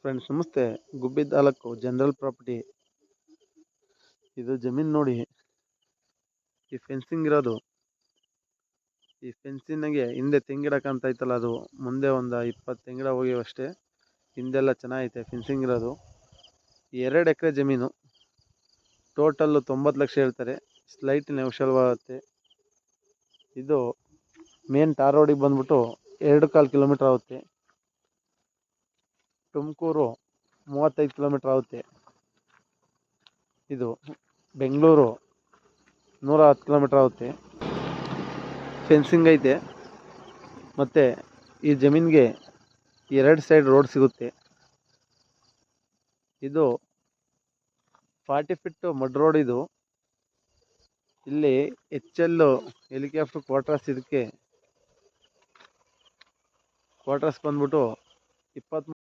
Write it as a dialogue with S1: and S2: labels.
S1: Friends ನಮಸ್ತೆ. ಗುಬ್ಬಿ taluk general property. ಇದು ಜಮೀನು ನೋಡಿ. ಈ ಫೆನ್ಸಿಂಗ್ ಇರೋದು, ಈ ಫೆನ್ಸಿನಾಗೆ ಹಿಂದೆ ತೆಂಗಿಡ ಕಾಣ್ತಾ ಇತ್ತಲ್ಲ, ಅದು ಮುಂದೆ ಒಂದು 20 ತೆಂಗಿಡ ಹೋಗಿವಷ್ಟೇ. ಹಿಂದೆಲ್ಲ ಚೆನ್ನಾಗೈತೆ ಫೆನ್ಸಿಂಗ್ ಇರೋದು. 2 ಎಕರೆ ಜಮೀನು. ಟೋಟಲ್ಲು 90 ಲಕ್ಷ ಹೇಳ್ತಾರೆ. Slight negotiable. ಇದು ಮೇನ್ ಟಾರ್ ರೋಡಿಗೆ ಬಂದ್ಬಿಟ್ಟು 2.25 ಕಿಲೋಮೀಟರ್ ಆಗುತ್ತೆ. ತುಮಕೂರು 35 ಕಿಲೋಮೀಟರ್ ಆಗುತ್ತೆ. ಇದು ಬೆಂಗಳೂರು 110 ಕಿಲೋಮೀಟರ್ ಆಗುತ್ತೆ. ಫೆನ್ಸಿಂಗ್ ಐತೆ. ಮತ್ತು ಈ ಜಮೀನಿಗೆ 2 ಸೈಡ್ ರೋಡ್ ಸಿಗುತ್ತೆ. ಇದು 40 ಫೀಟ್ ಮಡ್ ರೋಡ್. ಇದು ಇಲ್ಲಿ HL ಹೆಲಿಕಾಪ್ಟರ್ ಕ್ವಾರ್ಟರ್ಸ್. ಇದಕ್ಕೆ ಕ್ವಾರ್ಟರ್ಸ್ ಬಂದ್ಬಿಟ್ಟು 23